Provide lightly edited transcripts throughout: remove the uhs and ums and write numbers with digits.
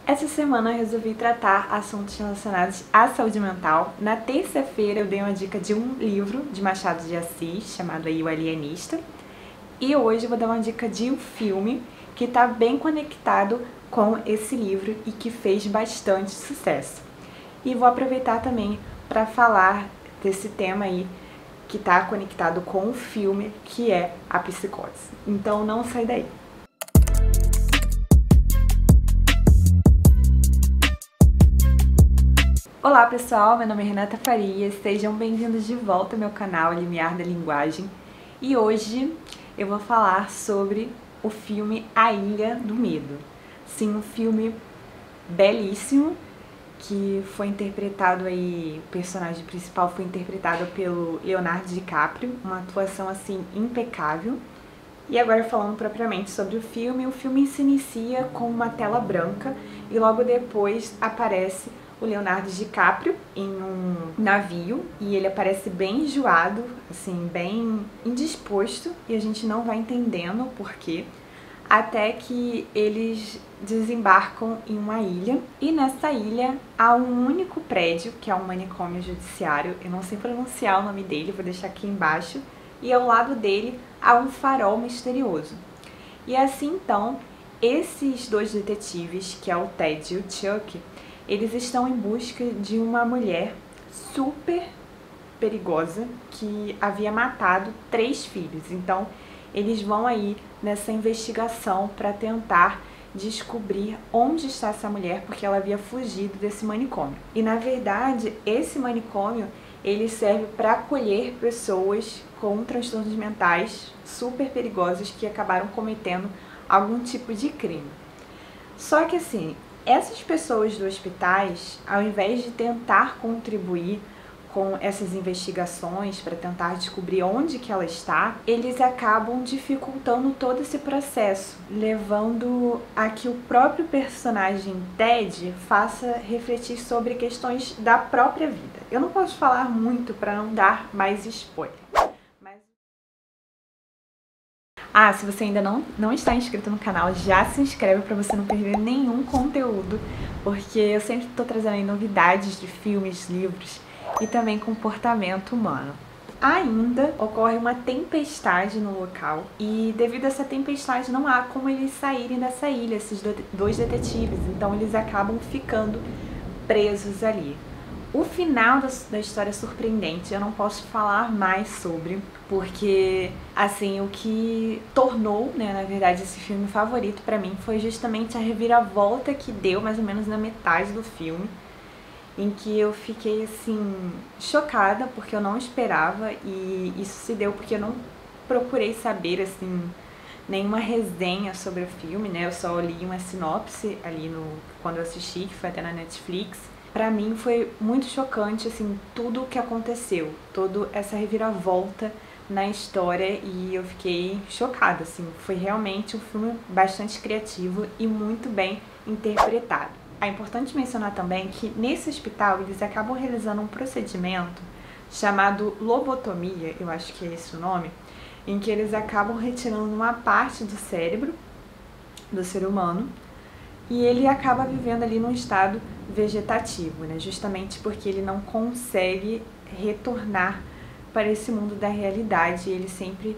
Essa semana eu resolvi tratar assuntos relacionados à saúde mental. Na terça-feira eu dei uma dica de um livro de Machado de Assis, chamado aí O Alienista. E hoje eu vou dar uma dica de um filme que está bem conectado com esse livro e que fez bastante sucesso. E vou aproveitar também para falar desse tema aí que está conectado com o filme, que é a psicose. Então não sai daí. Olá pessoal, meu nome é Renata Farias, sejam bem-vindos de volta ao meu canal Limiar da Linguagem. E hoje eu vou falar sobre o filme A Ilha do Medo. Sim, um filme belíssimo que foi interpretado aí, o personagem principal foi interpretado pelo Leonardo DiCaprio, uma atuação assim impecável. E agora falando propriamente sobre o filme se inicia com uma tela branca e logo depois aparece o Leonardo DiCaprio em um navio e ele aparece bem enjoado, assim, bem indisposto e a gente não vai entendendo o porquê, até que eles desembarcam em uma ilha e nessa ilha há um único prédio, que é um manicômio judiciário, eu não sei pronunciar o nome dele, vou deixar aqui embaixo, e ao lado dele há um farol misterioso. E assim então, esses dois detetives, que é o Ted e o Chuck, eles estão em busca de uma mulher super perigosa que havia matado 3 filhos. Então, eles vão aí nessa investigação para tentar descobrir onde está essa mulher, porque ela havia fugido desse manicômio. E na verdade, esse manicômio ele serve para acolher pessoas com transtornos mentais super perigosos que acabaram cometendo algum tipo de crime. Só que assim, essas pessoas dos hospitais, ao invés de tentar contribuir com essas investigações para tentar descobrir onde que ela está, eles acabam dificultando todo esse processo, levando a que o próprio personagem Ted faça refletir sobre questões da própria vida. Eu não posso falar muito para não dar mais spoiler. Se você ainda não está inscrito no canal, já se inscreve para você não perder nenhum conteúdo, porque eu sempre estou trazendo aí novidades de filmes, livros e também comportamento humano. Ainda ocorre uma tempestade no local e devido a essa tempestade não há como eles saírem dessa ilha, esses dois detetives, então eles acabam ficando presos ali. O final da história é surpreendente, eu não posso falar mais sobre, porque, assim, o que tornou, né, na verdade, esse filme favorito pra mim foi justamente a reviravolta que deu, mais ou menos na metade do filme, em que eu fiquei, assim, chocada, porque eu não esperava, e isso se deu porque eu não procurei saber, assim, nenhuma resenha sobre o filme, né, eu só li uma sinopse ali quando eu assisti, que foi até na Netflix. Pra mim foi muito chocante, assim, tudo o que aconteceu, toda essa reviravolta na história e eu fiquei chocada, assim, foi realmente um filme bastante criativo e muito bem interpretado. É importante mencionar também que nesse hospital eles acabam realizando um procedimento chamado lobotomia, eu acho que é esse o nome, em que eles acabam retirando uma parte do cérebro do ser humano e ele acaba vivendo ali num estado vegetativo, né? Justamente porque ele não consegue retornar para esse mundo da realidade, ele sempre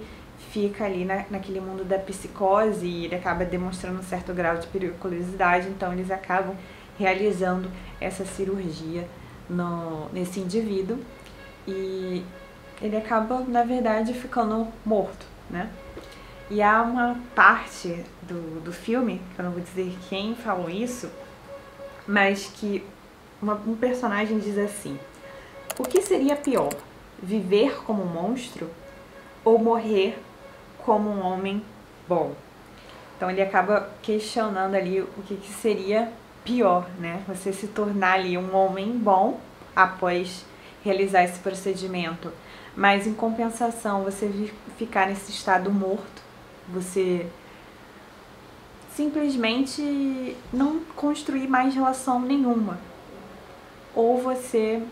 fica ali naquele mundo da psicose e ele acaba demonstrando um certo grau de periculosidade, então eles acabam realizando essa cirurgia nesse indivíduo e ele acaba, na verdade, ficando morto, né? E há uma parte do filme, que eu não vou dizer quem falou isso, mas que um personagem diz assim: o que seria pior, viver como um monstro ou morrer como um homem bom? Então ele acaba questionando ali o que seria pior, né? Você se tornar ali um homem bom após realizar esse procedimento, mas em compensação você ficar nesse estado morto, você simplesmente não construir mais relação nenhuma, ou você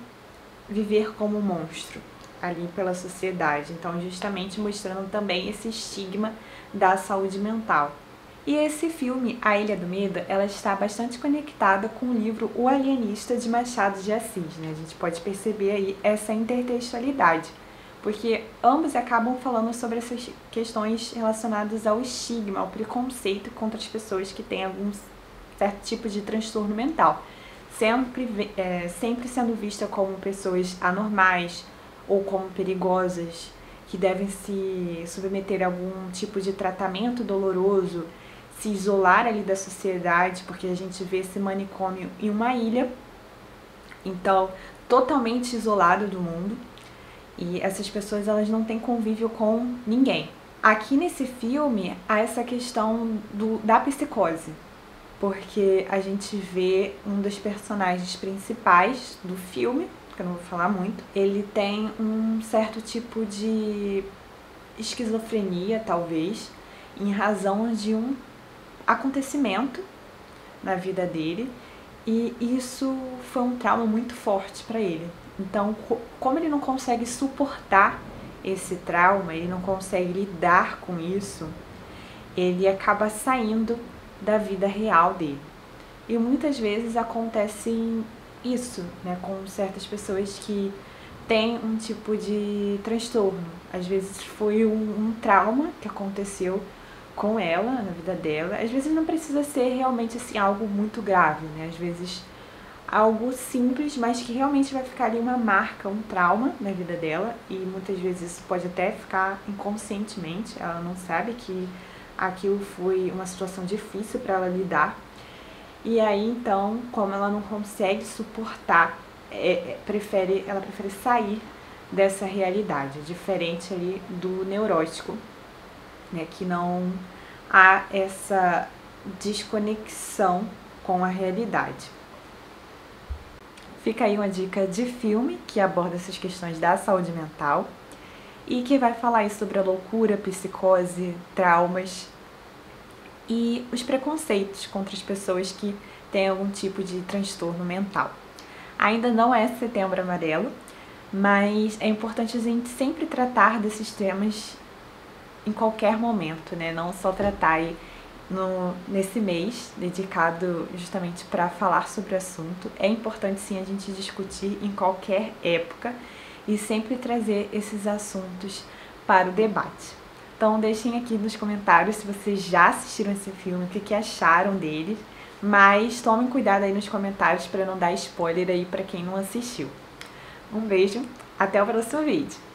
viver como um monstro ali pela sociedade. Então, justamente mostrando também esse estigma da saúde mental. E esse filme, A Ilha do Medo, ela está bastante conectada com o livro O Alienista, de Machado de Assis, né? A gente pode perceber aí essa intertextualidade, porque ambos acabam falando sobre essas questões relacionadas ao estigma, ao preconceito contra as pessoas que têm algum certo tipo de transtorno mental, sempre sendo vista como pessoas anormais ou como perigosas, que devem se submeter a algum tipo de tratamento doloroso, se isolar ali da sociedade, porque a gente vê esse manicômio em uma ilha, então totalmente isolado do mundo, e essas pessoas elas não têm convívio com ninguém. Aqui nesse filme há essa questão da psicose, porque a gente vê um dos personagens principais do filme, que eu não vou falar muito, ele tem um certo tipo de esquizofrenia, talvez, em razão de um acontecimento na vida dele, e isso foi um trauma muito forte para ele. Então, como ele não consegue suportar esse trauma, ele não consegue lidar com isso, ele acaba saindo da vida real dele. E muitas vezes acontece isso, né, com certas pessoas que têm um tipo de transtorno. Às vezes foi um trauma que aconteceu com ela, na vida dela. Às vezes não precisa ser realmente assim algo muito grave, né? Às vezes algo simples, mas que realmente vai ficar ali uma marca, um trauma na vida dela, e muitas vezes isso pode até ficar inconscientemente, ela não sabe que aquilo foi uma situação difícil para ela lidar. E aí então, como ela não consegue suportar, ela prefere sair dessa realidade, diferente ali do neurótico, né, que não há essa desconexão com a realidade. Fica aí uma dica de filme que aborda essas questões da saúde mental e que vai falar aí sobre a loucura, psicose, traumas e os preconceitos contra as pessoas que têm algum tipo de transtorno mental. Ainda não é Setembro Amarelo, mas é importante a gente sempre tratar desses temas em qualquer momento, né? Não só tratar aí nesse mês dedicado justamente para falar sobre o assunto. É importante sim a gente discutir em qualquer época e sempre trazer esses assuntos para o debate. Então deixem aqui nos comentários se vocês já assistiram esse filme, o que acharam dele, mas tomem cuidado aí nos comentários para não dar spoiler aí para quem não assistiu. Um beijo, até o próximo vídeo!